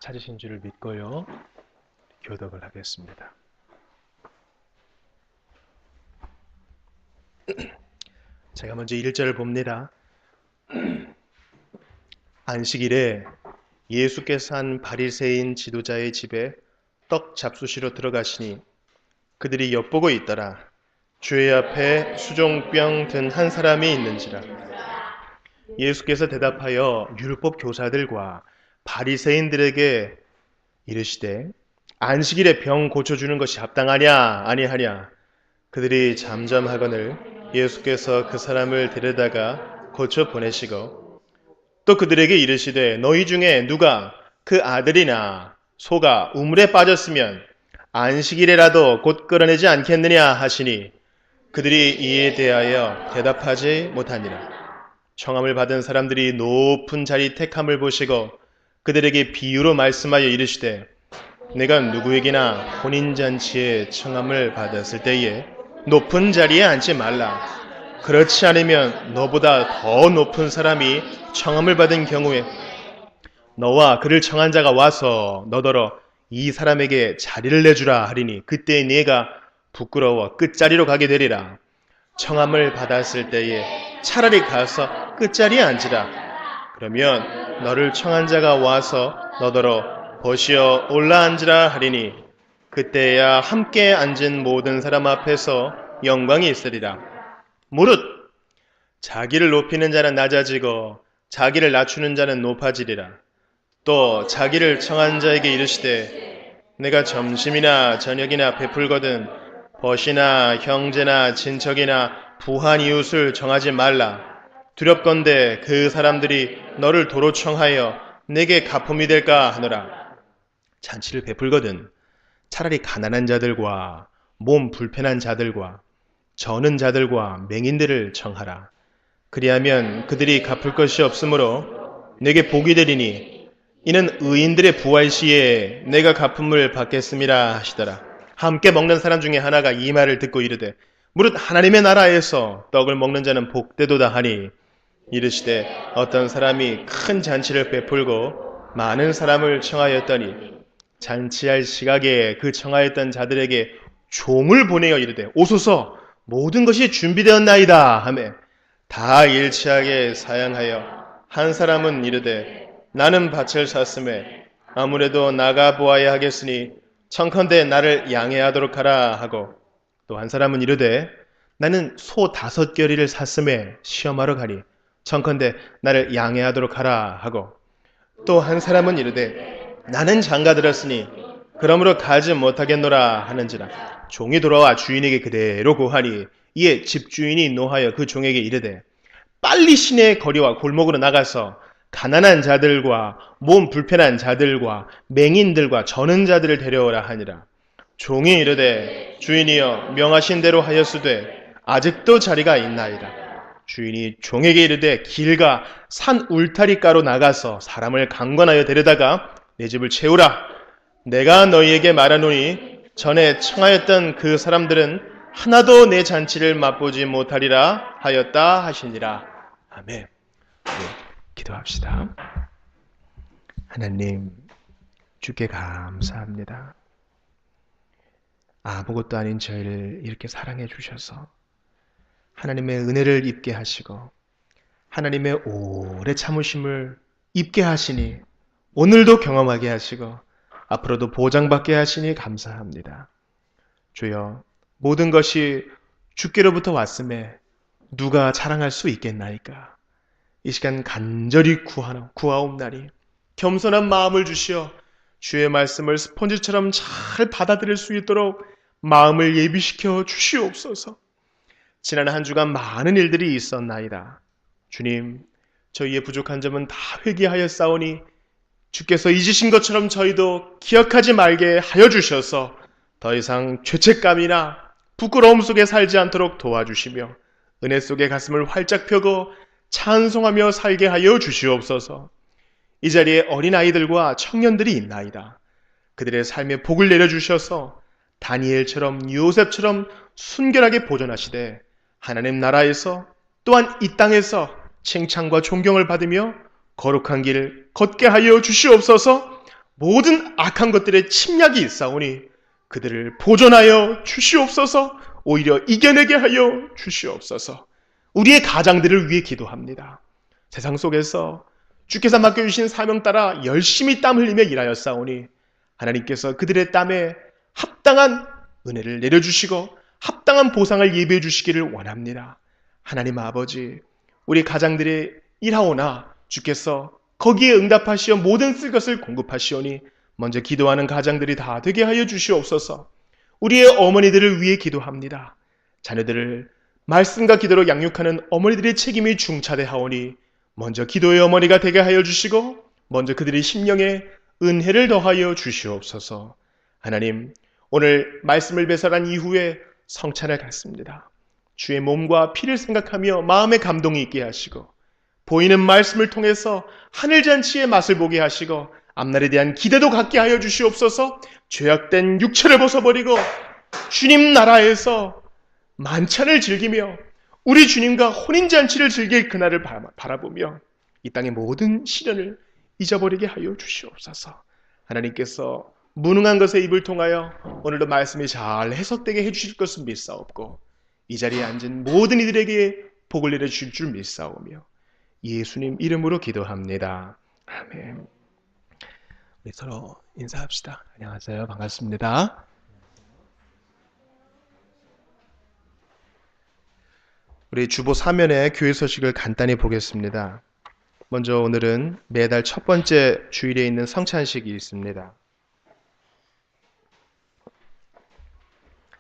찾으신 줄을 믿고요. 교독을 하겠습니다. 제가 먼저 1절을 봅니다. 안식일에 예수께서 한 바리새인 지도자의 집에 떡 잡수시러 들어가시니 그들이 엿보고 있더라. 주의 앞에 수종병 든 한 사람이 있는지라. 예수께서 대답하여 율법 교사들과 바리새인들에게 이르시되 안식일에 병 고쳐주는 것이 합당하냐 아니하냐. 그들이 잠잠하거늘 예수께서 그 사람을 데려다가 고쳐 보내시고 또 그들에게 이르시되 너희 중에 누가 그 아들이나 소가 우물에 빠졌으면 안식일에라도 곧 끌어내지 않겠느냐 하시니 그들이 이에 대하여 대답하지 못하니라. 청함을 받은 사람들이 높은 자리 택함을 보시고 그들에게 비유로 말씀하여 이르시되 내가 누구에게나 혼인잔치에 청함을 받았을 때에 높은 자리에 앉지 말라. 그렇지 않으면 너보다 더 높은 사람이 청함을 받은 경우에 너와 그를 청한 자가 와서 너더러 이 사람에게 자리를 내주라 하리니 그때 네가 부끄러워 끝자리로 가게 되리라. 청함을 받았을 때에 차라리 가서 끝자리에 앉으라. 그러면 너를 청한 자가 와서 너더러 보시어 올라앉으라 하리니 그때야 함께 앉은 모든 사람 앞에서 영광이 있으리라. 무릇 자기를 높이는 자는 낮아지고 자기를 낮추는 자는 높아지리라. 또 자기를 청한 자에게 이르시되 내가 점심이나 저녁이나 베풀거든 벗이나 형제나 친척이나 부한 이웃을 정하지 말라. 두렵건대 그 사람들이 너를 도로 청하여 내게 가품이 될까 하노라. 잔치를 베풀거든 차라리 가난한 자들과 몸 불편한 자들과 저는 자들과 맹인들을 청하라. 그리하면 그들이 갚을 것이 없으므로 내게 복이 되리니 이는 의인들의 부활 시에 내가 갚음을 받겠음이라 하시더라. 함께 먹는 사람 중에 하나가 이 말을 듣고 이르되 무릇 하나님의 나라에서 떡을 먹는 자는 복되도다 하니 이르시되 어떤 사람이 큰 잔치를 베풀고 많은 사람을 청하였더니 잔치할 시각에 그 청하였던 자들에게 종을 보내어 이르되 오소서 모든 것이 준비되었나이다 하매 다 일치하게 사양하여 한 사람은 이르되 나는 밭을 샀음에 아무래도 나가 보아야 하겠으니 청컨대 나를 양해하도록 하라 하고 또 한 사람은 이르되 나는 소 5겨리를 샀음에 시험하러 가니 청컨대 나를 양해하도록 하라 하고 또 한 사람은 이르되 나는 장가 들었으니 그러므로 가지 못하겠노라 하는지라. 종이 돌아와 주인에게 그대로 고하니 이에 집주인이 노하여 그 종에게 이르되 빨리 시내 거리와 골목으로 나가서 가난한 자들과 몸 불편한 자들과 맹인들과 저는 자들을 데려오라 하니라. 종이 이르되 주인이여 명하신 대로 하였으되 아직도 자리가 있나이다. 주인이 종에게 이르되 길가 산 울타리가로 나가서 사람을 강권하여 데려다가 내 집을 채우라. 내가 너희에게 말하노니 전에 청하였던 그 사람들은 하나도 내 잔치를 맛보지 못하리라 하였다 하시니라. 아멘. 기도합시다. 하나님, 주께 감사합니다. 아무것도 아닌 저희를 이렇게 사랑해 주셔서 하나님의 은혜를 입게 하시고 하나님의 오래 참으심을 입게 하시니 오늘도 경험하게 하시고 앞으로도 보장받게 하시니 감사합니다. 주여, 모든 것이 주께로부터 왔음에 누가 자랑할 수 있겠나이까? 이 시간 간절히 구하옵나니 겸손한 마음을 주시어 주의 말씀을 스폰지처럼 잘 받아들일 수 있도록 마음을 예비시켜 주시옵소서. 지난 한 주간 많은 일들이 있었나이다. 주님, 저희의 부족한 점은 다 회개하였사오니 주께서 잊으신 것처럼 저희도 기억하지 말게 하여 주셔서 더 이상 죄책감이나 부끄러움 속에 살지 않도록 도와주시며 은혜 속에 가슴을 활짝 펴고 찬송하며 살게 하여 주시옵소서. 이 자리에 어린아이들과 청년들이 있나이다. 그들의 삶에 복을 내려주셔서 다니엘처럼 요셉처럼 순결하게 보존하시되 하나님 나라에서 또한 이 땅에서 칭찬과 존경을 받으며 거룩한 길 걷게 하여 주시옵소서. 모든 악한 것들의 침략이 있사오니 그들을 보존하여 주시옵소서. 오히려 이겨내게 하여 주시옵소서. 우리의 가장들을 위해 기도합니다. 세상 속에서 주께서 맡겨주신 사명 따라 열심히 땀 흘리며 일하였사오니 하나님께서 그들의 땀에 합당한 은혜를 내려주시고 합당한 보상을 예비해 주시기를 원합니다. 하나님 아버지, 우리 가장들이 일하오나 주께서 거기에 응답하시어 모든 쓸 것을 공급하시오니 먼저 기도하는 가장들이 다 되게 하여 주시옵소서. 우리의 어머니들을 위해 기도합니다. 자녀들을 말씀과 기도로 양육하는 어머니들의 책임이 중차대하오니 먼저 기도의 어머니가 되게 하여 주시고 먼저 그들의 심령에 은혜를 더하여 주시옵소서. 하나님, 오늘 말씀을 배설한 이후에 성찬을 갖습니다. 주의 몸과 피를 생각하며 마음에 감동이 있게 하시고 보이는 말씀을 통해서 하늘잔치의 맛을 보게 하시고 앞날에 대한 기대도 갖게 하여 주시옵소서. 죄악된 육체를 벗어버리고 주님 나라에서 만찬을 즐기며 우리 주님과 혼인잔치를 즐길 그날을 바라보며 이 땅의 모든 시련을 잊어버리게 하여 주시옵소서. 하나님께서 무능한 것의 입을 통하여 오늘도 말씀이 잘 해석되게 해주실 것을 믿사옵고 이 자리에 앉은 모든 이들에게 복을 내려주실 줄 믿사오며 예수님 이름으로 기도합니다. 아멘. 우리 서로 인사합시다. 안녕하세요. 반갑습니다. 우리 주보 사면의 교회 소식을 간단히 보겠습니다. 먼저 오늘은 매달 첫 번째 주일에 있는 성찬식이 있습니다.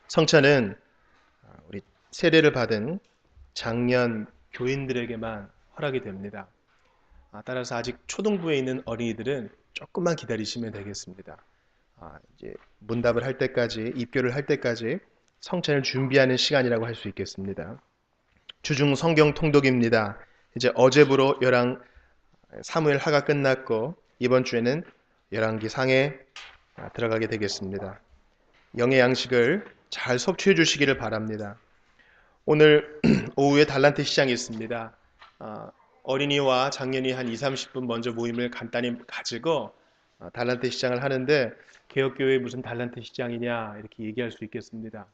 성찬은 우리 세례를 받은 장년 교인들에게만 허락이 됩니다. 따라서 아직 초등부에 있는 어린이들은 조금만 기다리시면 되겠습니다. 이제 문답을 할 때까지, 입교를 할 때까지 성찬을 준비하는 시간이라고 할 수 있겠습니다. 주중 성경 통독입니다. 이제 어제부로 열왕 사무엘 하가 끝났고 이번 주에는 열왕기 상에 들어가게 되겠습니다. 영의 양식을 잘 섭취해 주시기를 바랍니다. 오늘 오후에 달란트 시장이 있습니다. 어린이와 장년이 한 20-30분 먼저 모임을 간단히 가지고 달란트 시장을 하는데 개혁교회 무슨 달란트 시장이냐 이렇게 얘기할 수 있겠습니다.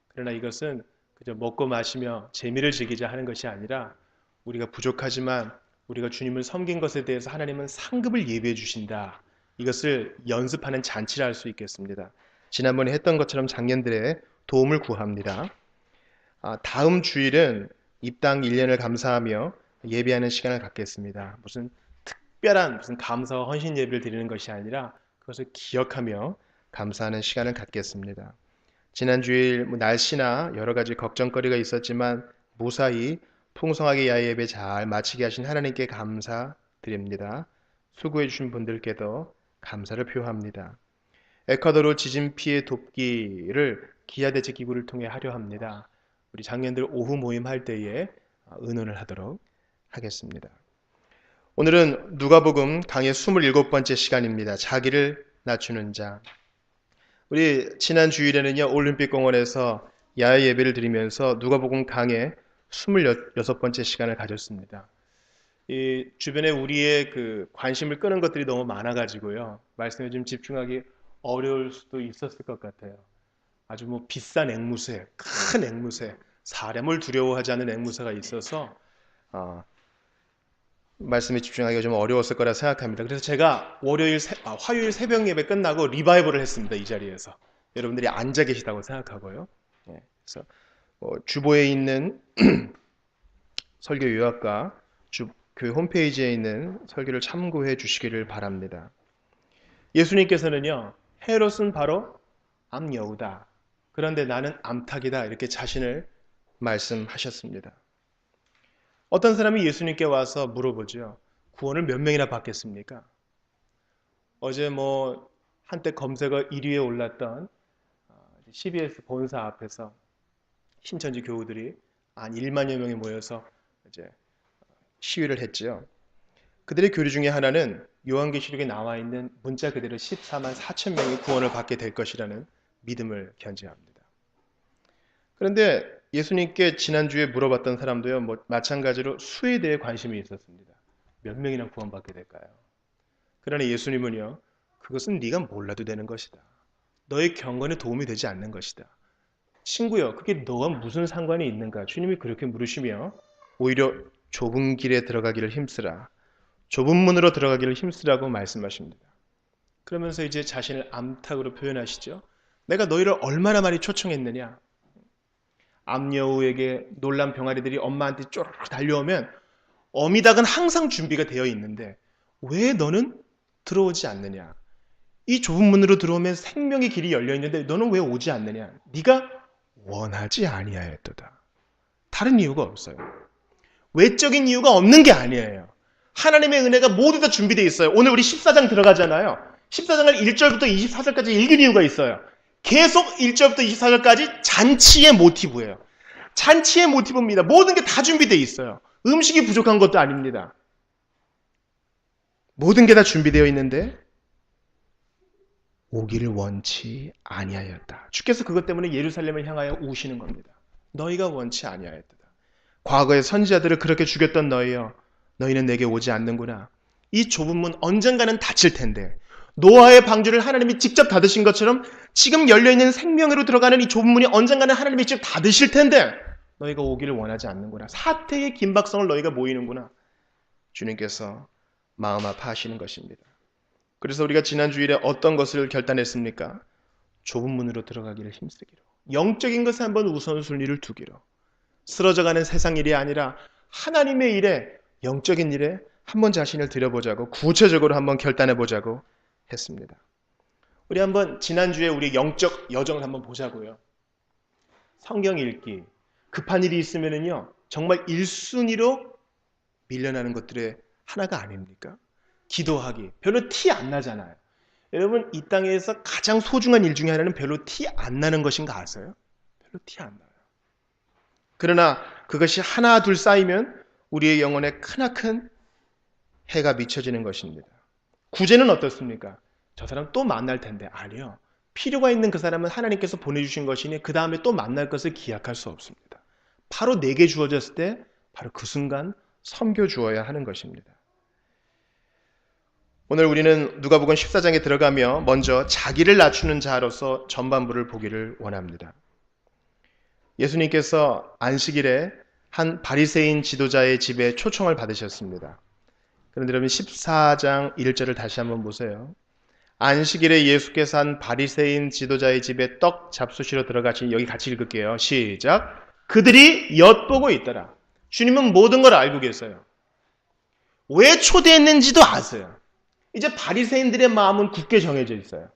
그러나 이것은 그저 먹고 마시며 재미를 즐기자 하는 것이 아니라 우리가 부족하지만 우리가 주님을 섬긴 것에 대해서 하나님은 상급을 예비해 주신다. 이것을 연습하는 잔치라 할 수 있겠습니다. 지난번에 했던 것처럼 장년들의 도움을 구합니다. 다음 주일은 입당 1년을 감사하며 예배하는 시간을 갖겠습니다. 무슨 특별한 무슨 감사와 헌신 예배를 드리는 것이 아니라 그것을 기억하며 감사하는 시간을 갖겠습니다. 지난 주일 날씨나 여러 가지 걱정거리가 있었지만 무사히 풍성하게 야외 예배 잘 마치게 하신 하나님께 감사드립니다. 수고해 주신 분들께도 감사를 표합니다. 에콰도르 지진 피해 돕기를 기아대책기구를 통해 하려 합니다. 우리 장년들 오후 모임할 때에 의논을 하도록 하겠습니다. 오늘은 누가복음 강의 27번째 시간입니다. 자기를 낮추는 자. 우리 지난 주일에는요 올림픽공원에서 야외 예배를 드리면서 누가복음 강의 26번째 시간을 가졌습니다. 이 주변에 우리의 그 관심을 끄는 것들이 너무 많아가지고요 말씀에 좀 집중하기 어려울 수도 있었을 것 같아요. 아주 뭐 비싼 앵무새, 큰 앵무새, 사람을 두려워하지 않는 앵무새가 있어서 말씀에 집중하기가 좀 어려웠을 거라 생각합니다. 그래서 제가 화요일 새벽 예배 끝나고 리바이벌을 했습니다. 이 자리에서. 여러분들이 앉아 계시다고 생각하고요. 그래서 주보에 있는 설교 요약과 교회 홈페이지에 있는 설교를 참고해 주시기를 바랍니다. 예수님께서는요. 헤롯은 바로 암여우다. 그런데 나는 암탉이다. 이렇게 자신을 말씀하셨습니다. 어떤 사람이 예수님께 와서 물어보죠. 구원을 몇 명이나 받겠습니까? 어제 한때 검색어 1위에 올랐던 CBS 본사 앞에서 신천지 교우들이 한 1만여 명이 모여서 이제 시위를 했죠. 그들의 교리 중에 하나는 요한계시록에 나와 있는 문자 그대로 14만 4천 명이 구원을 받게 될 것이라는 믿음을 견지합니다. 그런데 예수님께 지난주에 물어봤던 사람도요, 마찬가지로 수에 대해 관심이 있었습니다. 몇 명이나 구원받게 될까요? 그러나 예수님은요, 그것은 네가 몰라도 되는 것이다. 너의 경건에 도움이 되지 않는 것이다. 친구여, 그게 너와 무슨 상관이 있는가? 주님이 그렇게 물으시며 오히려 좁은 길에 들어가기를 힘쓰라. 좁은 문으로 들어가기를 힘쓰라고 말씀하십니다. 그러면서 이제 자신을 암탉으로 표현하시죠. 내가 너희를 얼마나 많이 초청했느냐. 암여우에게 놀란 병아리들이 엄마한테 쪼르르 달려오면 어미닭은 항상 준비가 되어 있는데 왜 너는 들어오지 않느냐. 이 좁은 문으로 들어오면 생명의 길이 열려 있는데 너는 왜 오지 않느냐. 네가 원하지 아니하였도다. 다른 이유가 없어요. 외적인 이유가 없는 게 아니에요. 하나님의 은혜가 모두 다 준비되어 있어요. 오늘 우리 14장 들어가잖아요. 14장을 1절부터 24절까지 읽은 이유가 있어요. 계속 1절부터 24절까지 잔치의 모티브예요. 잔치의 모티브입니다. 모든 게 다 준비되어 있어요. 음식이 부족한 것도 아닙니다. 모든 게 다 준비되어 있는데 오기를 원치 아니하였다. 주께서 그것 때문에 예루살렘을 향하여 우시는 겁니다. 너희가 원치 아니하였다. 과거의 선지자들을 그렇게 죽였던 너희여, 너희는 내게 오지 않는구나. 이 좁은 문 언젠가는 닫힐 텐데 노아의 방주를 하나님이 직접 닫으신 것처럼 지금 열려있는 생명으로 들어가는 이 좁은 문이 언젠가는 하나님이 직접 닫으실 텐데 너희가 오기를 원하지 않는구나. 사태의 긴박성을 너희가 모이는구나. 주님께서 마음 아파하시는 것입니다. 그래서 우리가 지난 주일에 어떤 것을 결단했습니까? 좁은 문으로 들어가기를 힘쓰기로. 영적인 것에 한번 우선순위를 두기로. 쓰러져가는 세상 일이 아니라 하나님의 일에, 영적인 일에 한번 자신을 들여보자고, 구체적으로 한번 결단해보자고 했습니다. 우리 한번 지난주에 우리 영적 여정을 한번 보자고요. 성경 읽기. 급한 일이 있으면은요, 정말 1순위로 밀려나는 것들의 하나가 아닙니까? 기도하기. 별로 티 안 나잖아요. 여러분, 이 땅에서 가장 소중한 일 중에 하나는 별로 티 안 나는 것인 거 아세요? 별로 티 안 나요. 그러나 그것이 하나 둘 쌓이면 우리의 영혼에 크나큰 해가 미쳐지는 것입니다. 구제는 어떻습니까? 저 사람 또 만날 텐데. 아니요. 필요가 있는 그 사람은 하나님께서 보내주신 것이니 그 다음에 또 만날 것을 기약할 수 없습니다. 바로 내게 주어졌을 때 바로 그 순간 섬겨주어야 하는 것입니다. 오늘 우리는 누가복음 14장에 들어가며 먼저 자기를 낮추는 자로서 전반부를 보기를 원합니다. 예수님께서 안식일에 한 바리새인 지도자의 집에 초청을 받으셨습니다. 그런데 여러분 14장 1절을 다시 한번 보세요. 안식일에 예수께서 한 바리새인 지도자의 집에 떡 잡수시러 들어가시니, 여기 같이 읽을게요. 시작. 그들이 엿보고 있더라. 주님은 모든 걸 알고 계세요. 왜 초대했는지도 아세요. 이제 바리새인들의 마음은 굳게 정해져 있어요.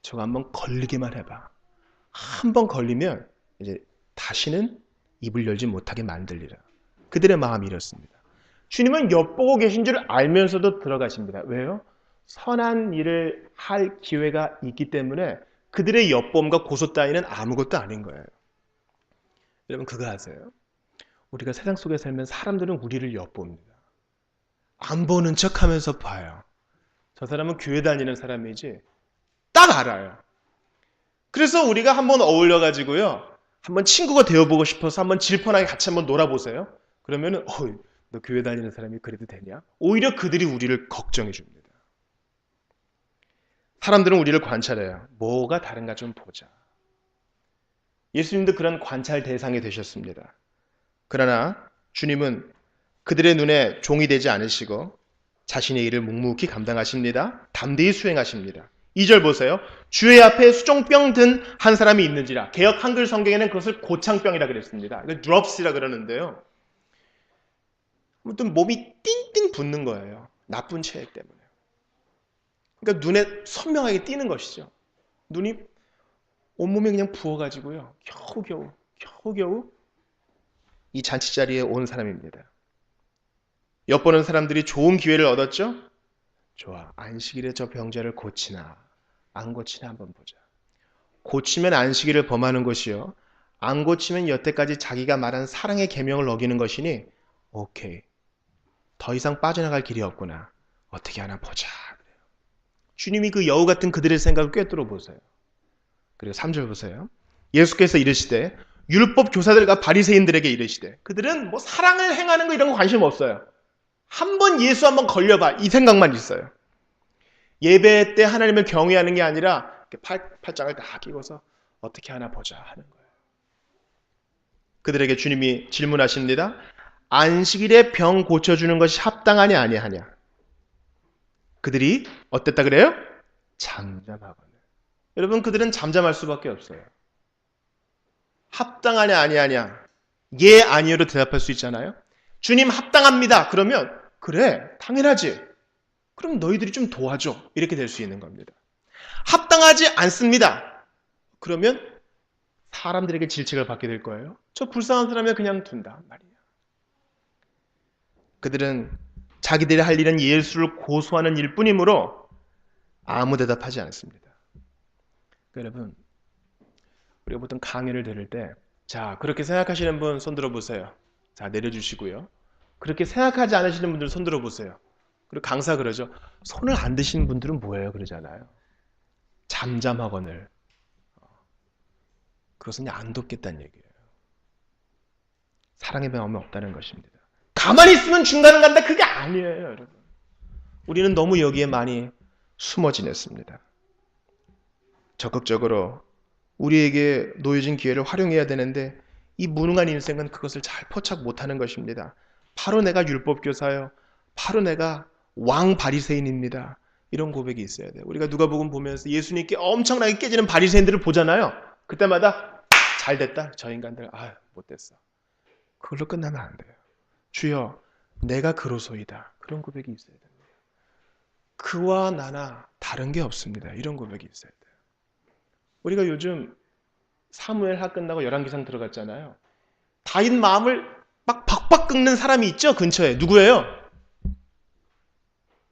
저거 한번 걸리기만 해봐. 한번 걸리면 이제 다시는 입을 열지 못하게 만들리라. 그들의 마음이 이렇습니다. 주님은 엿보고 계신 줄 알면서도 들어가십니다. 왜요? 선한 일을 할 기회가 있기 때문에 그들의 엿봄과 고소 따위는 아무것도 아닌 거예요. 여러분 그거 아세요? 우리가 세상 속에 살면 사람들은 우리를 엿봅니다. 안 보는 척하면서 봐요. 저 사람은 교회 다니는 사람이지 딱 알아요. 그래서 우리가 한번 어울려가지고요, 한번 친구가 되어보고 싶어서 한번 질펀하게 같이 한번 놀아보세요. 그러면은 너 교회 다니는 사람이 그래도 되냐? 오히려 그들이 우리를 걱정해 줍니다. 사람들은 우리를 관찰해요. 뭐가 다른가 좀 보자. 예수님도 그런 관찰 대상이 되셨습니다. 그러나 주님은 그들의 눈에 종이 되지 않으시고 자신의 일을 묵묵히 감당하십니다. 담대히 수행하십니다. 2절 보세요. 주의 앞에 수종병 든 한 사람이 있는지라. 개역 한글 성경에는 그것을 고창병이라 그랬습니다. 드롭스라 그러는데요. 아무튼 몸이 띵띵 붓는 거예요. 나쁜 체액 때문에. 그러니까 눈에 선명하게 띄는 것이죠. 눈이 온몸에 그냥 부어가지고요. 겨우겨우 이 잔치 자리에 온 사람입니다. 엿보는 사람들이 좋은 기회를 얻었죠? 좋아. 안식일에 저 병자를 고치나 안 고치나 한번 보자. 고치면 안식일을 범하는 것이요, 안 고치면 여태까지 자기가 말한 사랑의 계명을 어기는 것이니 오케이. 더 이상 빠져나갈 길이 없구나. 어떻게 하나 보자. 주님이 그 여우 같은 그들의 생각을 꿰뚫어 보세요. 그리고 3절 보세요. 예수께서 이르시되 율법 교사들과 바리새인들에게 이르시되, 그들은 뭐 사랑을 행하는 거 이런 거 관심 없어요. 한번 예수 한번 걸려봐. 이 생각만 있어요. 예배 때 하나님을 경외하는 게 아니라 팔짱을 다 끼고서 어떻게 하나 보자 하는 거예요. 그들에게 주님이 질문하십니다. 안식일에 병 고쳐주는 것이 합당하냐 아니하냐. 그들이 어땠다 그래요? 잠잠하거늘. 여러분, 그들은 잠잠할 수밖에 없어요. 합당하냐 아니하냐. 예 아니요로 대답할 수 있잖아요. 주님 합당합니다. 그러면 그래 당연하지. 그럼 너희들이 좀 도와줘. 이렇게 될 수 있는 겁니다. 합당하지 않습니다. 그러면 사람들에게 질책을 받게 될 거예요. 저 불쌍한 사람을 그냥 둔다 말이에요. 그들은 자기들이 할 일은 예수를 고소하는 일뿐이므로 아무 대답하지 않습니다. 여러분, 우리가 보통 강의를 들을 때 자, 그렇게 생각하시는 분 손 들어보세요. 자, 내려주시고요. 그렇게 생각하지 않으시는 분들 손 들어보세요. 그리고 강사 그러죠. 손을 안 드시는 분들은 뭐예요? 그러잖아요. 잠잠하거늘. 그것은 안 돕겠다는 얘기예요. 사랑의 마음이 없다는 것입니다. 가만히 있으면 중간은 간다. 그게 아니에요, 여러분. 우리는 너무 여기에 많이 숨어 지냈습니다. 적극적으로 우리에게 놓여진 기회를 활용해야 되는데 이 무능한 인생은 그것을 잘 포착 못하는 것입니다. 바로 내가 율법교사요. 바로 내가 왕 바리새인입니다. 이런 고백이 있어야 돼요. 우리가 누가복음 보면서 예수님께 엄청나게 깨지는 바리새인들을 보잖아요. 그때마다 잘됐다. 저 인간들 못됐어. 그걸로 끝나면 안 돼요. 주여 내가 그로소이다. 그런 고백이 있어야 됩니다. 그와 나나 다른 게 없습니다. 이런 고백이 있어야 돼요. 우리가 요즘 사무엘하 끝나고 열왕기상 들어갔잖아요. 다윗 마음을 막 박박 긁는 사람이 있죠. 근처에. 누구예요?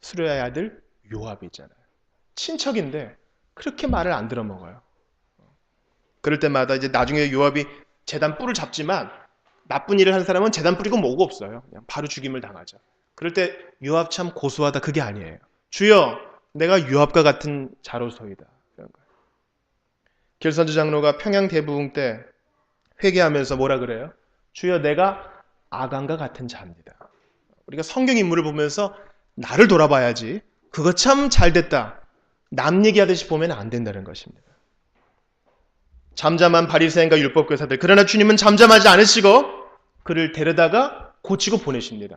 수르야의 아들 요압이 있잖아요. 친척인데 그렇게 말을 안 들어먹어요. 그럴 때마다 이제 나중에 요압이 제단 뿔을 잡지만 나쁜 일을 한 사람은 제단 뿌리고 뭐고 없어요. 그냥 바로 죽임을 당하죠. 그럴 때 요압 참 고소하다. 그게 아니에요. 주여 내가 요압과 같은 자로소이다. 그런 거예요. 길선주 장로가 평양 대부흥 때 회개하면서 뭐라 그래요? 주여 내가 아간과 같은 자입니다. 우리가 성경 인물을 보면서 나를 돌아봐야지. 그거 참 잘됐다. 남 얘기하듯이 보면 안 된다는 것입니다. 잠잠한 바리새인과 율법교사들. 그러나 주님은 잠잠하지 않으시고 그를 데려다가 고치고 보내십니다.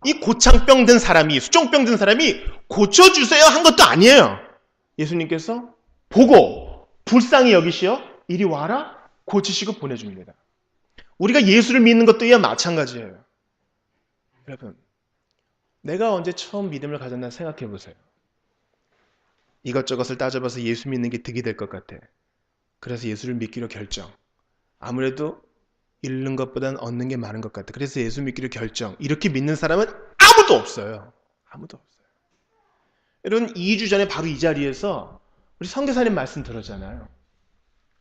이 고창병 든 사람이, 수종병 든 사람이 고쳐주세요 한 것도 아니에요. 예수님께서 보고 불쌍히 여기시어 이리 와라 고치시고 보내줍니다. 우리가 예수를 믿는 것도 이와 마찬가지예요. 여러분, 내가 언제 처음 믿음을 가졌나 생각해 보세요. 이것저것을 따져봐서 예수 믿는 게 득이 될 것 같아. 그래서 예수를 믿기로 결정. 아무래도 잃는 것보다는 얻는 게 많은 것 같아. 그래서 예수 믿기로 결정. 이렇게 믿는 사람은 아무도 없어요. 아무도 없어요. 여러분 2주 전에 바로 이 자리에서 우리 선교사님 말씀 들었잖아요.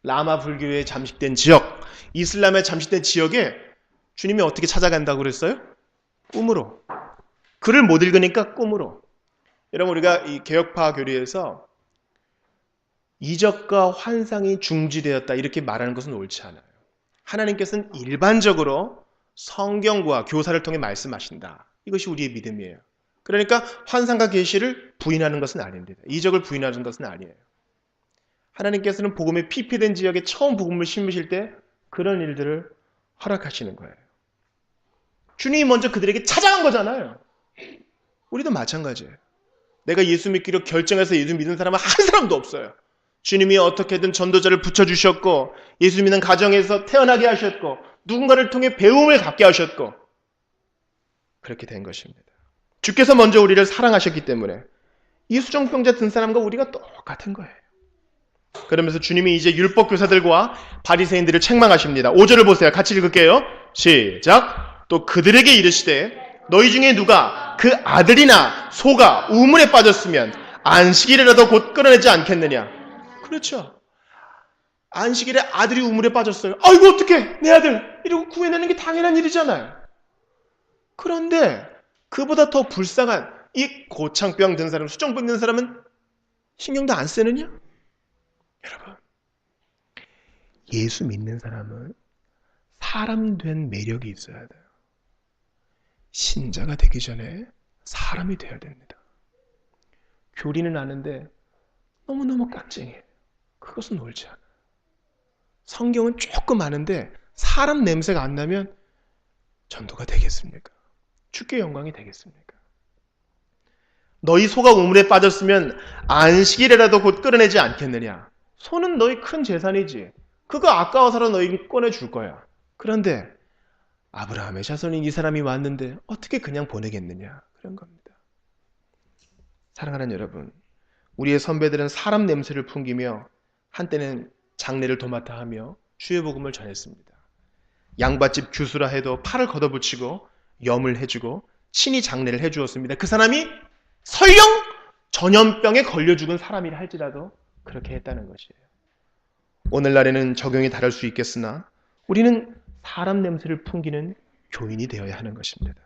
라마 불교에 잠식된 지역, 이슬람에 잠식된 지역에 주님이 어떻게 찾아간다고 그랬어요? 꿈으로. 글을 못 읽으니까 꿈으로. 여러분 우리가 이 개혁파 교리에서 이적과 환상이 중지되었다 이렇게 말하는 것은 옳지 않아요. 하나님께서는 일반적으로 성경과 교사를 통해 말씀하신다. 이것이 우리의 믿음이에요. 그러니까 환상과 계시를 부인하는 것은 아닙니다. 이적을 부인하는 것은 아니에요. 하나님께서는 복음이 피폐된 지역에 처음 복음을 심으실 때 그런 일들을 허락하시는 거예요. 주님이 먼저 그들에게 찾아간 거잖아요. 우리도 마찬가지예요. 내가 예수 믿기로 결정해서 예수 믿는 사람은 한 사람도 없어요. 주님이 어떻게든 전도자를 붙여주셨고 예수 믿는 가정에서 태어나게 하셨고 누군가를 통해 배움을 갖게 하셨고 그렇게 된 것입니다. 주께서 먼저 우리를 사랑하셨기 때문에 이 수종병자 든 사람과 우리가 똑같은 거예요. 그러면서 주님이 이제 율법교사들과 바리새인들을 책망하십니다. 5절을 보세요. 같이 읽을게요. 시작. 또 그들에게 이르시되 너희 중에 누가 그 아들이나 소가 우물에 빠졌으면 안식일이라도 곧 끌어내지 않겠느냐. 그렇죠. 안식일에 아들이 우물에 빠졌어요. 아이고 어떡해 내 아들 이러고 구해내는 게 당연한 일이잖아요. 그런데 그보다 더 불쌍한 이 고창병 든 사람, 수종병 든 사람은 신경도 안 쓰느냐? 여러분 예수 믿는 사람은 사람 된 매력이 있어야 돼요. 신자가 되기 전에 사람이 되어야 됩니다. 교리는 아는데 너무너무 깍쟁이에요. 그것은 옳지 않아. 성경은 조금 아는데 사람 냄새가 안 나면 전도가 되겠습니까? 주께 영광이 되겠습니까? 너희 소가 우물에 빠졌으면 안식일이라도 곧 끌어내지 않겠느냐? 소는 너희 큰 재산이지. 그거 아까워서라도 너희 꺼내줄 거야. 그런데 아브라함의 자손인 이 사람이 왔는데 어떻게 그냥 보내겠느냐? 그런 겁니다. 사랑하는 여러분, 우리의 선배들은 사람 냄새를 풍기며 한때는 장례를 도맡아 하며 주의 복음을 전했습니다. 양밭집 규수라 해도 팔을 걷어붙이고 염을 해주고 친히 장례를 해주었습니다. 그 사람이 설령 전염병에 걸려 죽은 사람이라 할지라도 그렇게 했다는 것이에요. 오늘날에는 적용이 다를 수 있겠으나 우리는 사람 냄새를 풍기는 교인이 되어야 하는 것입니다.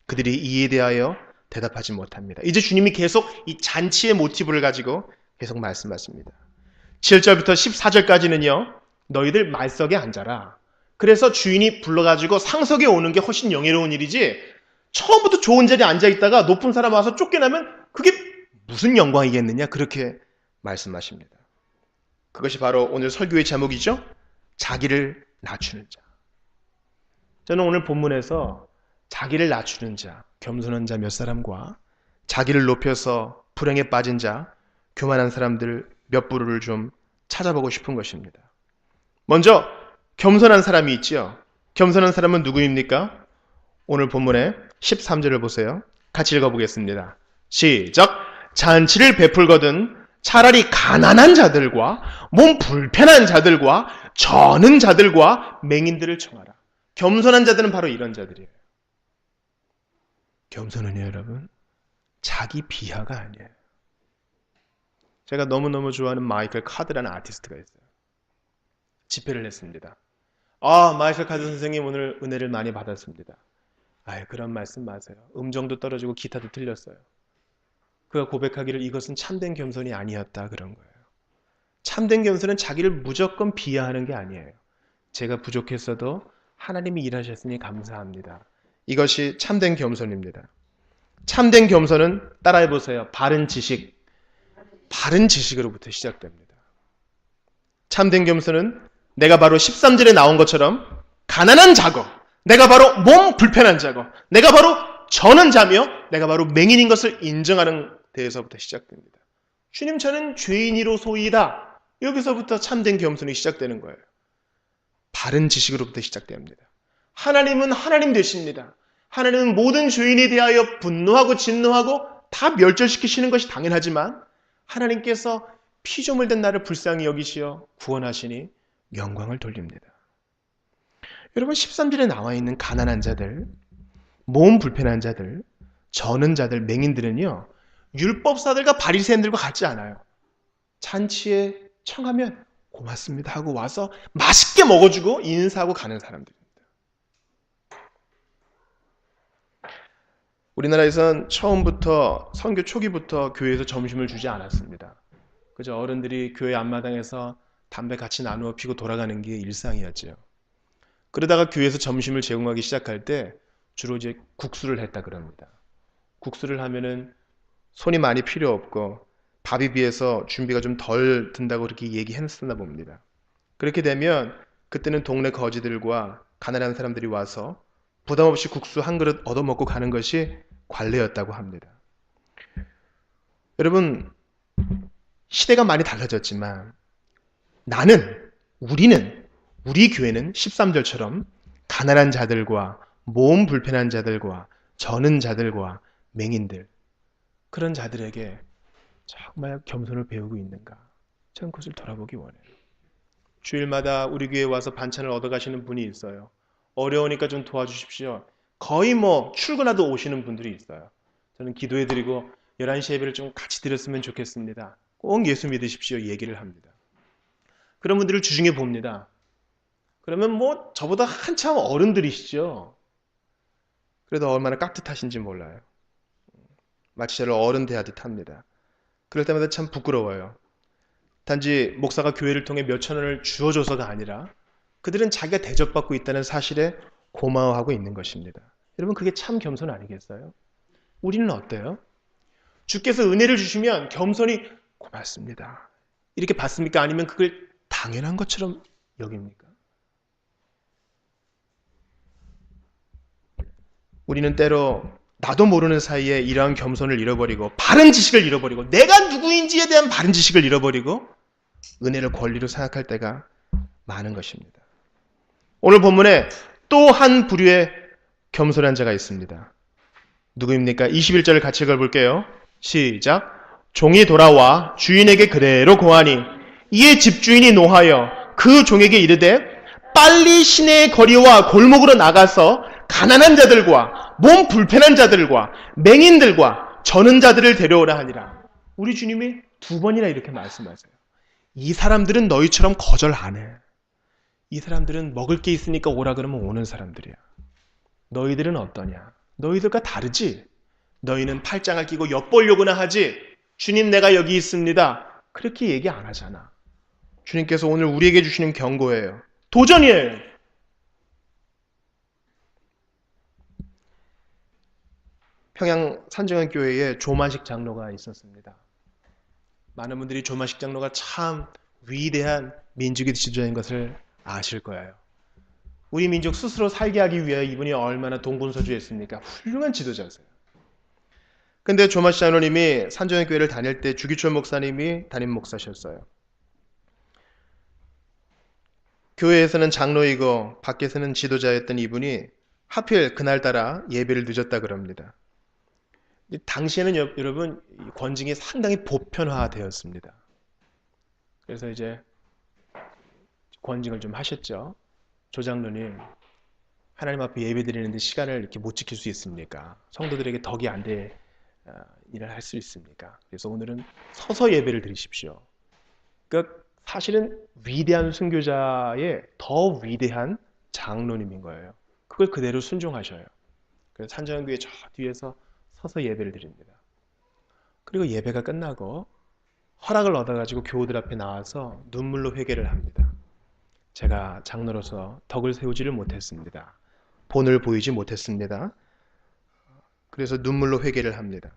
그들이 이에 대하여 대답하지 못합니다. 이제 주님이 계속 이 잔치의 모티브를 가지고 계속 말씀하십니다. 7절부터 14절까지는요. 너희들 말석에 앉아라. 그래서 주인이 불러가지고 상석에 오는 게 훨씬 영예로운 일이지 처음부터 좋은 자리에 앉아있다가 높은 사람 와서 쫓겨나면 그게 무슨 영광이겠느냐 그렇게 말씀하십니다. 그것이 바로 오늘 설교의 제목이죠. 자기를 낮추는 자. 저는 오늘 본문에서 자기를 낮추는 자, 겸손한 자 몇 사람과 자기를 높여서 불행에 빠진 자, 교만한 사람들 몇 부류를 좀 찾아보고 싶은 것입니다. 먼저 겸손한 사람이 있죠. 겸손한 사람은 누구입니까? 오늘 본문의 13절을 보세요. 같이 읽어보겠습니다. 시작! 잔치를 베풀거든 차라리 가난한 자들과 몸 불편한 자들과 저는 자들과 맹인들을 청하라. 겸손한 자들은 바로 이런 자들이에요. 겸손은요, 여러분, 자기 비하가 아니에요. 제가 너무너무 좋아하는 마이클 카드라는 아티스트가 있어요. 집회를 했습니다. 마이클 카드 선생님 오늘 은혜를 많이 받았습니다. 그런 말씀 마세요. 음정도 떨어지고 기타도 틀렸어요. 그가 고백하기를 이것은 참된 겸손이 아니었다 그런 거예요. 참된 겸손은 자기를 무조건 비하하는 게 아니에요. 제가 부족했어도 하나님이 일하셨으니 감사합니다. 이것이 참된 겸손입니다. 참된 겸손은 따라해보세요. 바른 지식. 바른 지식으로부터 시작됩니다. 참된 겸손은 내가 바로 13절에 나온 것처럼 가난한 자고 내가 바로 몸 불편한 자고 내가 바로 저는 자며 내가 바로 맹인인 것을 인정하는 데에서부터 시작됩니다. 주님 저는 죄인이로소이다. 여기서부터 참된 겸손이 시작되는 거예요. 바른 지식으로부터 시작됩니다. 하나님은 하나님 되십니다. 하나님은 모든 죄인에 대하여 분노하고 진노하고 다 멸절시키시는 것이 당연하지만 하나님께서 피조물 된 나를 불쌍히 여기시어 구원하시니 영광을 돌립니다. 여러분 13절에 나와 있는 가난한 자들, 몸 불편한 자들, 저는 자들, 맹인들은요. 율법사들과 바리새인들과 같지 않아요. 잔치에 청하면 고맙습니다 하고 와서 맛있게 먹어주고 인사하고 가는 사람들입니다. 우리나라에선 처음부터 선교 초기부터 교회에서 점심을 주지 않았습니다. 그저 어른들이 교회 앞마당에서 담배 같이 나누어 피고 돌아가는 게 일상이었죠. 그러다가 교회에서 점심을 제공하기 시작할 때 주로 이제 국수를 했다 그럽니다. 국수를 하면은 손이 많이 필요 없고 밥에 비해서 준비가 좀 덜 든다고 그렇게 얘기했었나 봅니다. 그렇게 되면 그때는 동네 거지들과 가난한 사람들이 와서 부담 없이 국수 한 그릇 얻어먹고 가는 것이 관례였다고 합니다. 여러분, 시대가 많이 달라졌지만 우리 교회는 13절처럼 가난한 자들과 몸 불편한 자들과 저는 자들과 맹인들 그런 자들에게 정말 겸손을 배우고 있는가? 저는 그것을 돌아보기 원해요. 주일마다 우리 교회에 와서 반찬을 얻어가시는 분이 있어요. 어려우니까 좀 도와주십시오. 거의 출근하도 오시는 분들이 있어요. 저는 기도해드리고 11시 예배를 좀 같이 드렸으면 좋겠습니다. 꼭 예수 믿으십시오 얘기를 합니다. 그런 분들을 주중에 봅니다. 그러면 저보다 한참 어른들이시죠. 그래도 얼마나 깍듯하신지 몰라요. 마치 저를 어른 대하듯 합니다. 그럴 때마다 참 부끄러워요. 단지 목사가 교회를 통해 몇천 원을 주어줘서가 아니라 그들은 자기가 대접받고 있다는 사실에 고마워하고 있는 것입니다. 여러분 그게 참 겸손 아니겠어요? 우리는 어때요? 주께서 은혜를 주시면 겸손히 고맙습니다. 이렇게 받습니까? 아니면 그걸 당연한 것처럼 여깁니까? 우리는 때로 나도 모르는 사이에 이러한 겸손을 잃어버리고 바른 지식을 잃어버리고 내가 누구인지에 대한 바른 지식을 잃어버리고 은혜를 권리로 생각할 때가 많은 것입니다. 오늘 본문에 또 한 부류의 겸손한 자가 있습니다. 누구입니까? 21절을 같이 읽어볼게요. 시작. 종이 돌아와 주인에게 그대로 고하니 이에 집주인이 노하여 그 종에게 이르되 빨리 시내의 거리와 골목으로 나가서 가난한 자들과 몸 불편한 자들과 맹인들과 저는 자들을 데려오라 하니라. 우리 주님이 2번이나 이렇게 말씀하세요. 이 사람들은 너희처럼 거절 안 해. 이 사람들은 먹을 게 있으니까 오라 그러면 오는 사람들이야. 너희들은 어떠냐? 너희들과 다르지? 너희는 팔짱을 끼고 엿보려고나 하지. 주님 내가 여기 있습니다. 그렇게 얘기 안 하잖아. 주님께서 오늘 우리에게 주시는 경고예요. 도전이에요. 평양 산정환교회에 조만식 장로가 있었습니다. 많은 분들이 조만식 장로가 참 위대한 민족의 지도자인 것을 아실 거예요. 우리 민족 스스로 살게 하기 위해 이분이 얼마나 동분서주했습니까? 훌륭한 지도자세요. 근데 조만식 장로님이 산정환교회를 다닐 때 주기철 목사님이 담임 목사셨어요. 교회에서는 장로이고 밖에서는 지도자였던 이분이 하필 그날따라 예배를 늦었다 그럽니다. 당시에는 여러분 권징이 상당히 보편화되었습니다. 그래서 이제 권징을 좀 하셨죠. 조장로님, 하나님 앞에 예배 드리는데 시간을 이렇게 못 지킬 수 있습니까? 성도들에게 덕이 안 될 일을 할 수 있습니까? 그래서 오늘은 서서 예배를 드리십시오. 그러니까 사실은 위대한 순교자의 더 위대한 장로님인 거예요. 그걸 그대로 순종하셔요. 그래서 산정교회 저 뒤에서 서서 예배를 드립니다. 그리고 예배가 끝나고 허락을 얻어가지고 교우들 앞에 나와서 눈물로 회개를 합니다. 제가 장로로서 덕을 세우지를 못했습니다. 본을 보이지 못했습니다. 그래서 눈물로 회개를 합니다.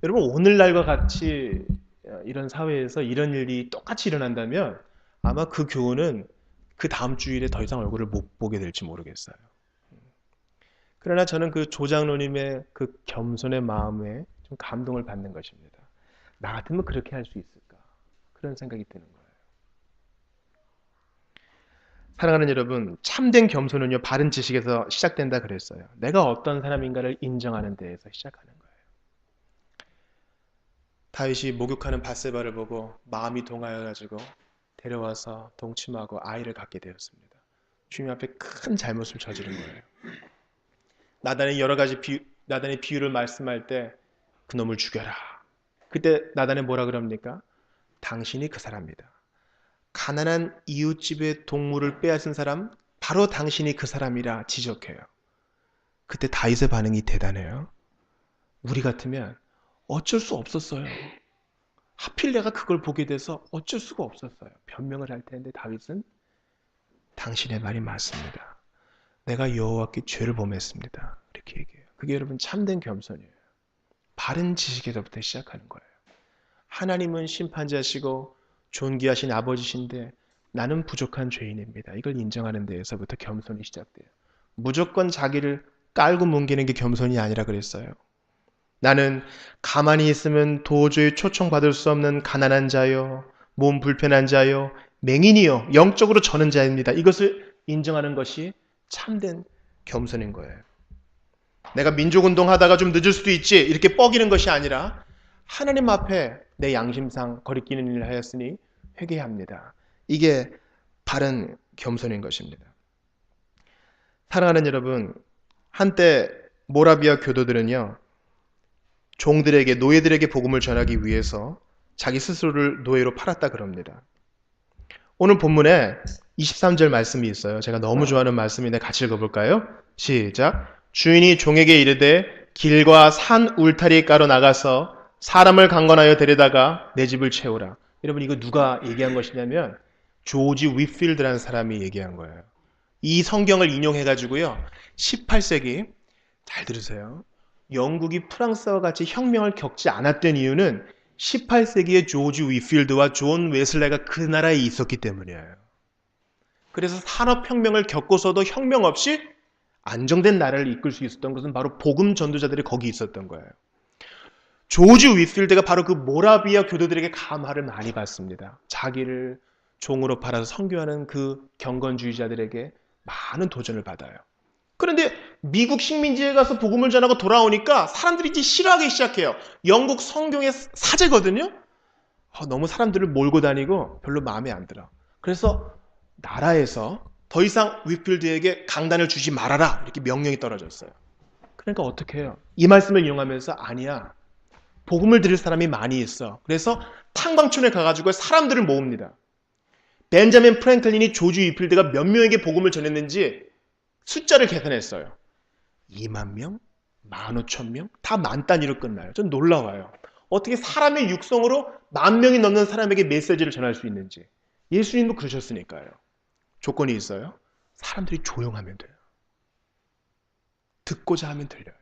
여러분 오늘날과 같이 이런 사회에서 이런 일이 똑같이 일어난다면 아마 그 교우는 그 다음 주일에 더 이상 얼굴을 못 보게 될지 모르겠어요. 그러나 저는 그 조장로님의 그 겸손의 마음에 좀 감동을 받는 것입니다. 나 같으면 그렇게 할 수 있을까? 그런 생각이 드는 거예요. 사랑하는 여러분, 참된 겸손은요, 바른 지식에서 시작된다 그랬어요. 내가 어떤 사람인가를 인정하는 데에서 시작하는 거예요. 다윗이 목욕하는 밧세바를 보고 마음이 동하여가지고 데려와서 동침하고 아이를 갖게 되었습니다. 주님 앞에 큰 잘못을 저지른 거예요. 나단이 여러 가지 나단의 비유를 말씀할 때 그놈을 죽여라. 그때 나단이 뭐라 그럽니까? 당신이 그 사람이다. 가난한 이웃집의 동물을 빼앗은 사람 바로 당신이 그 사람이라 지적해요. 그때 다윗의 반응이 대단해요. 우리 같으면 어쩔 수 없었어요. 하필 내가 그걸 보게 돼서 어쩔 수가 없었어요. 변명을 할 텐데 다윗은 당신의 말이 맞습니다. 내가 여호와께 죄를 범했습니다. 이렇게 얘기해요. 그게 여러분 참된 겸손이에요. 바른 지식에서부터 시작하는 거예요. 하나님은 심판자시고 존귀하신 아버지신데 나는 부족한 죄인입니다. 이걸 인정하는 데에서부터 겸손이 시작돼요. 무조건 자기를 깔고 뭉개는 게 겸손이 아니라 그랬어요. 나는 가만히 있으면 도저히 초청받을 수 없는 가난한 자요, 몸 불편한 자요, 맹인이요, 영적으로 저는 자입니다. 이것을 인정하는 것이 참된 겸손인 거예요. 내가 민족운동 하다가 좀 늦을 수도 있지 이렇게 뻐기는 것이 아니라 하나님 앞에 내 양심상 거리끼는 일을 하였으니 회개합니다. 이게 바른 겸손인 것입니다. 사랑하는 여러분, 한때 모라비아 교도들은요, 종들에게, 노예들에게 복음을 전하기 위해서 자기 스스로를 노예로 팔았다 그럽니다. 오늘 본문에 23절 말씀이 있어요. 제가 너무 좋아하는 말씀인데 같이 읽어볼까요? 시작. 주인이 종에게 이르되 길과 산 울타리 가로 나가서 사람을 강건하여 데려다가 내 집을 채우라. 여러분 이거 누가 얘기한 것이냐면 조지 윗필드라는 사람이 얘기한 거예요. 이 성경을 인용해가지고요. 18세기, 잘 들으세요. 영국이 프랑스와 같이 혁명을 겪지 않았던 이유는 18세기에 조지 위필드와 존 웨슬레가 그 나라에 있었기 때문이에요. 그래서 산업혁명을 겪고서도 혁명 없이 안정된 나라를 이끌 수 있었던 것은 바로 복음 전도자들이 거기 있었던 거예요. 조지 위필드가 바로 그 모라비아 교도들에게 감화를 많이 받습니다. 자기를 종으로 팔아서 선교하는 그 경건주의자들에게 많은 도전을 받아요. 그런데 미국 식민지에 가서 복음을 전하고 돌아오니까 사람들이 이제 싫어하기 시작해요. 영국 성경의 사제거든요. 너무 사람들을 몰고 다니고 별로 마음에 안 들어. 그래서 나라에서 더 이상 위필드에게 강단을 주지 말아라 이렇게 명령이 떨어졌어요. 그러니까 어떻게 해요? 이 말씀을 이용하면서 아니야. 복음을 들을 사람이 많이 있어. 그래서 탕방촌에 가가지고 사람들을 모읍니다. 벤자민 프랭클린이 조지 위필드가 몇 명에게 복음을 전했는지 숫자를 계산했어요. 2만 명? 15,000명? 다 만 단위로 끝나요. 전 놀라워요. 어떻게 사람의 육성으로 10,000명이 넘는 사람에게 메시지를 전할 수 있는지. 예수님도 그러셨으니까요. 조건이 있어요. 사람들이 조용하면 돼요. 듣고자 하면 들려요.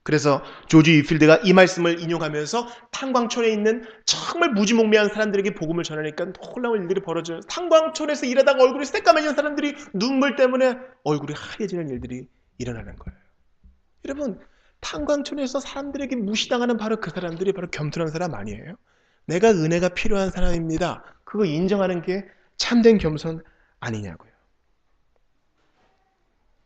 그래서 조지 위필드가 이 말씀을 인용하면서 탄광촌에 있는 정말 무지몽매한 사람들에게 복음을 전하니까 놀라운 일들이 벌어져요. 탄광촌에서 일하다가 얼굴이 새까매진 사람들이 눈물 때문에 얼굴이 하얘지는 일들이 일어나는 거예요. 여러분, 탄광촌에서 사람들에게 무시당하는 바로 그 사람들이 바로 겸손한 사람 아니에요? 내가 은혜가 필요한 사람입니다. 그거 인정하는 게 참된 겸손 아니냐고요.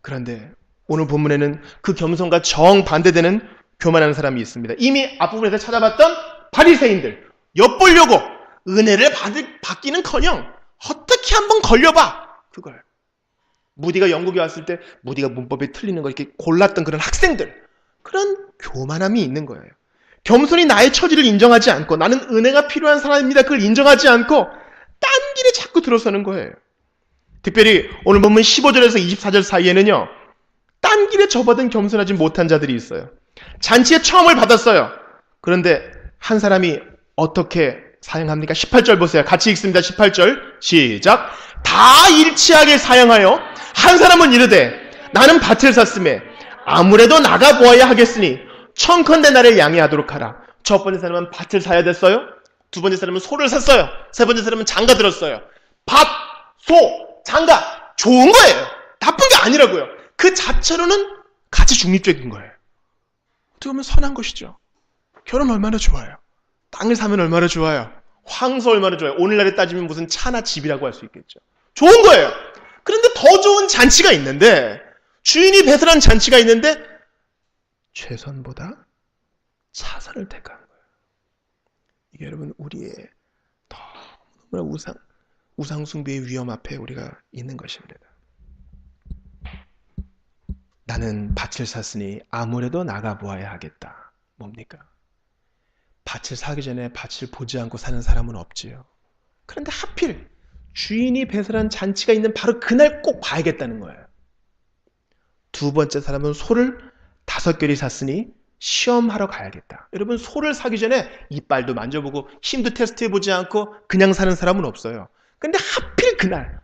그런데 오늘 본문에는 그 겸손과 정반대되는 교만한 사람이 있습니다. 이미 앞부분에서 찾아봤던 바리새인들, 엿보려고 은혜를 받기는커녕 어떻게 한번 걸려봐. 그걸. 무디가 영국에 왔을 때 무디가 문법이 틀리는 걸 이렇게 골랐던 그런 학생들, 그런 교만함이 있는 거예요. 겸손히 나의 처지를 인정하지 않고 나는 은혜가 필요한 사람입니다. 그걸 인정하지 않고 딴 길에 자꾸 들어서는 거예요. 특별히 오늘 본문 15절에서 24절 사이에는요. 딴 길에 접어든 겸손하지 못한 자들이 있어요. 잔치에 처음을 받았어요. 그런데 한 사람이 어떻게 사용합니까? 18절 보세요. 같이 읽습니다. 18절 시작. 다 일치하게 사용하여 한 사람은 이르되 나는 밭을 샀음에 아무래도 나가보아야 하겠으니 청컨대 나를 양해하도록 하라. 첫 번째 사람은 밭을 사야 됐어요. 두 번째 사람은 소를 샀어요. 세 번째 사람은 장가 들었어요. 밭, 소, 장가 좋은 거예요. 나쁜 게 아니라고요. 그 자체로는 가치 중립적인 거예요. 어떻게 보면 선한 것이죠. 결혼 얼마나 좋아요. 땅을 사면 얼마나 좋아요. 황소 얼마나 좋아요. 오늘날에 따지면 무슨 차나 집이라고 할 수 있겠죠. 좋은 거예요. 그런데 더 좋은 잔치가 있는데, 주인이 배설한 잔치가 있는데 최선보다 차선을 택하는 거예요. 이게 여러분 우리의 너무나 우상숭배의 위험 앞에 우리가 있는 것입니다. 나는 밭을 샀으니 아무래도 나가보아야 하겠다. 뭡니까? 밭을 사기 전에 밭을 보지 않고 사는 사람은 없지요. 그런데 하필 주인이 배설한 잔치가 있는 바로 그날 꼭 봐야겠다는 거예요. 두 번째 사람은 소를 5결이 샀으니 시험하러 가야겠다. 여러분, 소를 사기 전에 이빨도 만져보고 힘도 테스트해보지 않고 그냥 사는 사람은 없어요. 근데 하필 그날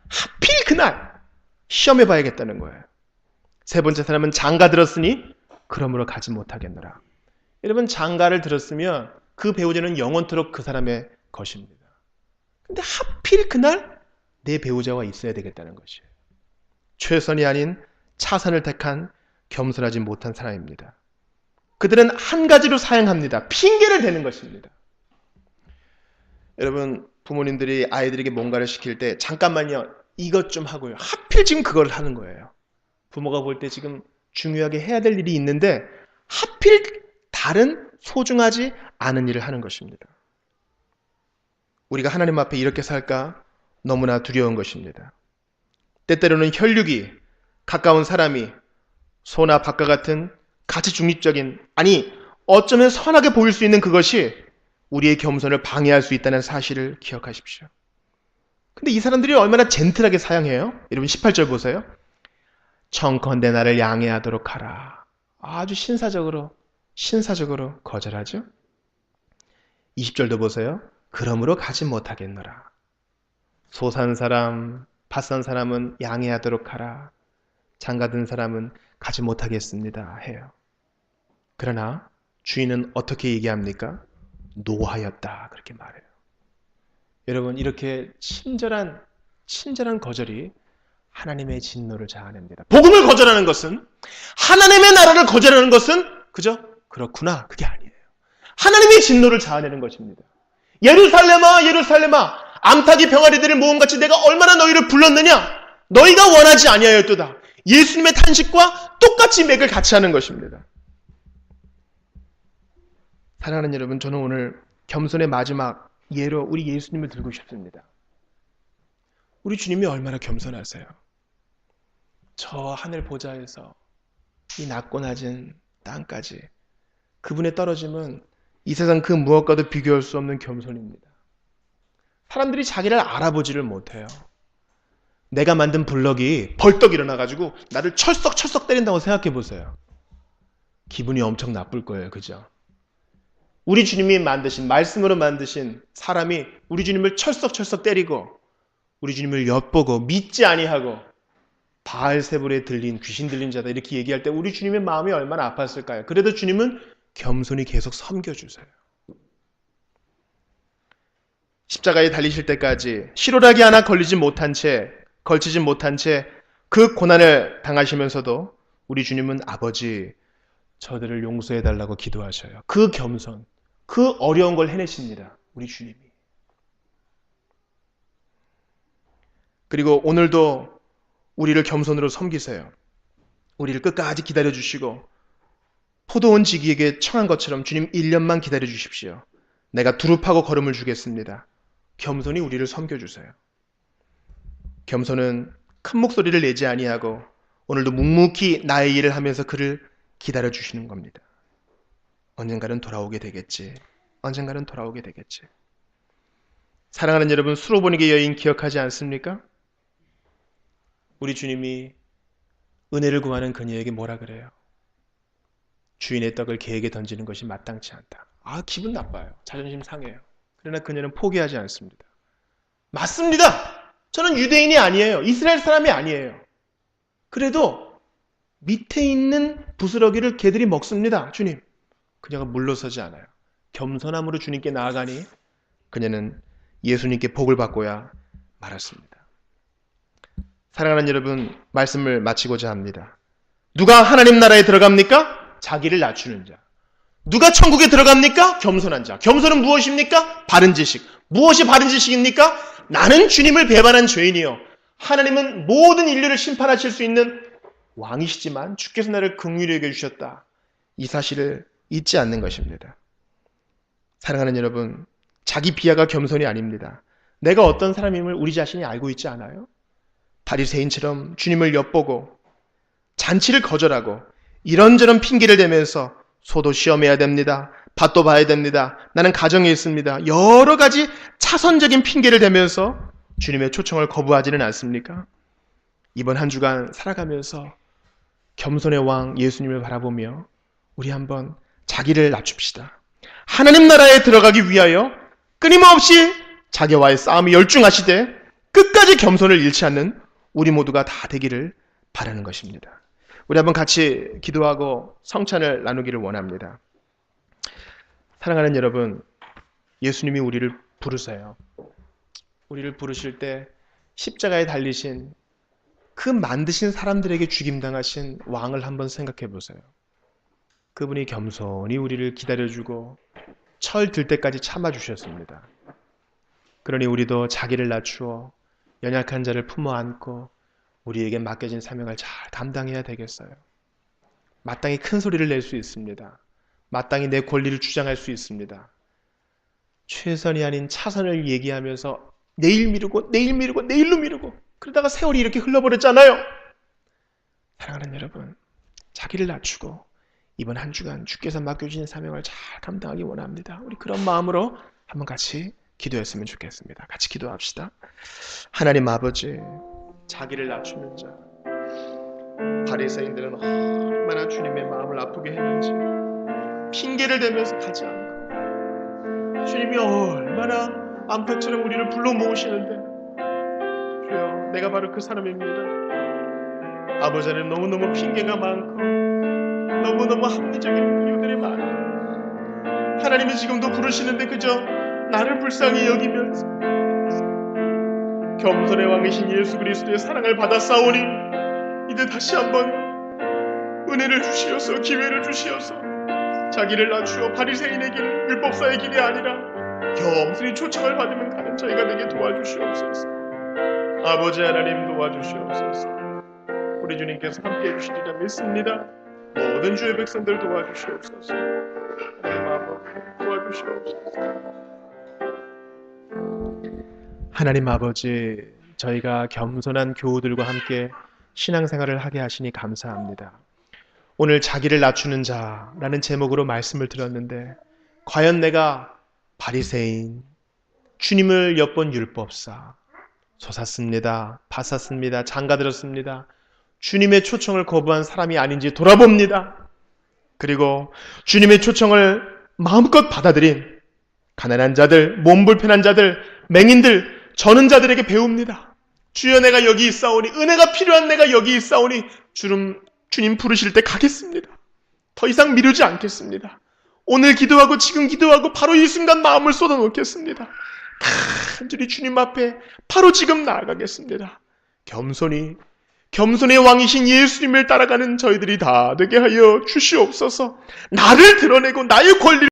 시험해봐야겠다는 거예요. 세 번째 사람은 장가 들었으니 그러므로 가지 못하겠노라. 여러분, 장가를 들었으면 그 배우자는 영원토록 그 사람의 것입니다. 근데 하필 그날 내 배우자와 있어야 되겠다는 것이에요. 최선이 아닌 차선을 택한 겸손하지 못한 사람입니다. 그들은 한 가지로 사용합니다. 핑계를 대는 것입니다. 여러분, 부모님들이 아이들에게 뭔가를 시킬 때 잠깐만요, 이것 좀 하고요. 하필 지금 그걸 하는 거예요. 부모가 볼 때 지금 중요하게 해야 될 일이 있는데 하필 다른 소중하지 않은 일을 하는 것입니다. 우리가 하나님 앞에 이렇게 살까 너무나 두려운 것입니다. 때때로는 혈육이 가까운 사람이 소나 밭과 같은 가치 중립적인, 아니 어쩌면 선하게 보일 수 있는 그것이 우리의 겸손을 방해할 수 있다는 사실을 기억하십시오. 근데 이 사람들이 얼마나 젠틀하게 사용해요? 여러분 18절 보세요. 청컨대 나를 양해하도록 하라. 아주 신사적으로 거절하죠. 20절도 보세요. 그러므로 가지 못하겠노라. 소 산 사람, 밭선 사람은 양해하도록 하라. 장가든 사람은 가지 못하겠습니다 해요. 그러나 주인은 어떻게 얘기합니까? 노하였다 그렇게 말해요. 여러분, 이렇게 친절한 거절이 하나님의 진노를 자아냅니다. 복음을 거절하는 것은, 하나님의 나라를 거절하는 것은 그저 그렇구나 그게 아니에요. 하나님의 진노를 자아내는 것입니다. 예루살렘아 예루살렘아 암탉이 병아리들을 모음같이 내가 얼마나 너희를 불렀느냐. 너희가 원하지 아니하였도다. 예수님의 탄식과 똑같이 맥을 같이 하는 것입니다. 사랑하는 여러분, 저는 오늘 겸손의 마지막 예로 우리 예수님을 들고 싶습니다. 우리 주님이 얼마나 겸손하세요. 저 하늘 보좌에서 이 낮고 낮은 땅까지 그분에 떨어지면 이 세상 그 무엇과도 비교할 수 없는 겸손입니다. 사람들이 자기를 알아보지를 못해요. 내가 만든 블럭이 벌떡 일어나가지고 나를 철썩 때린다고 생각해 보세요. 기분이 엄청 나쁠 거예요. 그죠? 우리 주님이 만드신, 말씀으로 만드신 사람이 우리 주님을 철썩 때리고 우리 주님을 엿보고 믿지 아니하고 바알세불에 들린, 귀신 들린 자다 이렇게 얘기할 때 우리 주님의 마음이 얼마나 아팠을까요? 그래도 주님은 겸손히 계속 섬겨주세요. 십자가에 달리실 때까지 실오라기 하나 걸치지 못한 채 그 고난을 당하시면서도 우리 주님은 아버지 저들을 용서해달라고 기도하셔요. 그 겸손, 그 어려운 걸 해내십니다. 우리 주님이. 그리고 오늘도 우리를 겸손으로 섬기세요. 우리를 끝까지 기다려주시고 포도원 지기에게 청한 것처럼 주님 1년만 기다려주십시오. 내가 두릅하고 걸음을 주겠습니다. 겸손히 우리를 섬겨주세요. 겸손은 큰 목소리를 내지 아니하고 오늘도 묵묵히 나의 일을 하면서 그를 기다려주시는 겁니다. 언젠가는 돌아오게 되겠지. 언젠가는 돌아오게 되겠지. 사랑하는 여러분, 수로보니게 여인 기억하지 않습니까? 우리 주님이 은혜를 구하는 그녀에게 뭐라 그래요? 주인의 떡을 개에게 던지는 것이 마땅치 않다. 기분 나빠요. 자존심 상해요. 그러나 그녀는 포기하지 않습니다. 맞습니다. 저는 유대인이 아니에요. 이스라엘 사람이 아니에요. 그래도 밑에 있는 부스러기를 개들이 먹습니다. 주님. 그녀가 물러서지 않아요. 겸손함으로 주님께 나아가니 그녀는 예수님께 복을 받고야 말았습니다. 사랑하는 여러분, 말씀을 마치고자 합니다. 누가 하나님 나라에 들어갑니까? 자기를 낮추는 자. 누가 천국에 들어갑니까? 겸손한 자. 겸손은 무엇입니까? 바른 지식. 무엇이 바른 지식입니까? 나는 주님을 배반한 죄인이요. 하나님은 모든 인류를 심판하실 수 있는 왕이시지만 주께서 나를 긍휼히 여겨주셨다. 이 사실을 잊지 않는 것입니다. 사랑하는 여러분, 자기 비하가 겸손이 아닙니다. 내가 어떤 사람임을 우리 자신이 알고 있지 않아요? 바리새인처럼 주님을 엿보고 잔치를 거절하고 이런저런 핑계를 대면서 소도 시험해야 됩니다. 밭도 봐야 됩니다. 나는 가정에 있습니다. 여러 가지 차선적인 핑계를 대면서 주님의 초청을 거부하지는 않습니까? 이번 한 주간 살아가면서 겸손의 왕 예수님을 바라보며 우리 한번 자기를 낮춥시다. 하나님 나라에 들어가기 위하여 끊임없이 자기와의 싸움이 열중하시되 끝까지 겸손을 잃지 않는 우리 모두가 다 되기를 바라는 것입니다. 우리 한번 같이 기도하고 성찬을 나누기를 원합니다. 사랑하는 여러분, 예수님이 우리를 부르세요. 우리를 부르실 때 십자가에 달리신 그 만드신 사람들에게 죽임당하신 왕을 한번 생각해 보세요. 그분이 겸손히 우리를 기다려주고 철 들 때까지 참아주셨습니다. 그러니 우리도 자기를 낮추어 연약한 자를 품어 안고 우리에게 맡겨진 사명을 잘 감당해야 되겠어요. 마땅히 큰 소리를 낼 수 있습니다. 마땅히 내 권리를 주장할 수 있습니다. 최선이 아닌 차선을 얘기하면서 내일로 미루고 그러다가 세월이 이렇게 흘러버렸잖아요. 사랑하는 여러분, 자기를 낮추고 이번 한 주간 주께서 맡겨주신 사명을 잘 감당하기 원합니다. 우리 그런 마음으로 한번 같이 기도했으면 좋겠습니다. 같이 기도합시다. 하나님 아버지, 자기를 낮추는 자, 바리새인들은 얼마나 주님의 마음을 아프게 했는지 핑계를 대면서 가지 않고 주님이 얼마나 암탉처럼 우리를 불러 모으시는데 주여 내가 바로 그 사람입니다. 아버지 하나님, 너무너무 핑계가 많고 너무너무 합리적인 이유들이 많아요. 하나님이 지금도 부르시는데 그저 나를 불쌍히 여기면서 겸손의 왕이신 예수 그리스도의 사랑을 받았사오니 이제 다시 한번 은혜를 주시어서 기회를 주시어서 자기를 낮추어 바리새인의 길, 율법사의 길이 아니라 겸손히 초청을 받으면 가는 저희가 되게 도와주시옵소서. 아버지 하나님 도와주시옵소서. 우리 주님께서 함께해 주시리라 믿습니다. 모든 주의 백성들 도와주시옵소서. 하나님 아버지 도와주시옵소서. 하나님 아버지, 저희가 겸손한 교우들과 함께 신앙생활을 하게 하시니 감사합니다. 오늘 자기를 낮추는 자라는 제목으로 말씀을 들었는데 과연 내가 바리새인, 주님을 엿본 율법사, 솟았습니다, 봤었습니다, 장가들었습니다, 주님의 초청을 거부한 사람이 아닌지 돌아봅니다. 그리고 주님의 초청을 마음껏 받아들인 가난한 자들, 몸 불편한 자들, 맹인들, 저는 자들에게 배웁니다. 주여, 내가 여기 있사오니, 은혜가 필요한 내가 여기 있사오니 주님 부르실 때 가겠습니다. 더 이상 미루지 않겠습니다. 오늘 기도하고 지금 기도하고 바로 이 순간 마음을 쏟아놓겠습니다. 간절히 주님 앞에 바로 지금 나아가겠습니다. 겸손히 겸손의 왕이신 예수님을 따라가는 저희들이 다 되게 하여 주시옵소서. 나를 드러내고 나의 권리를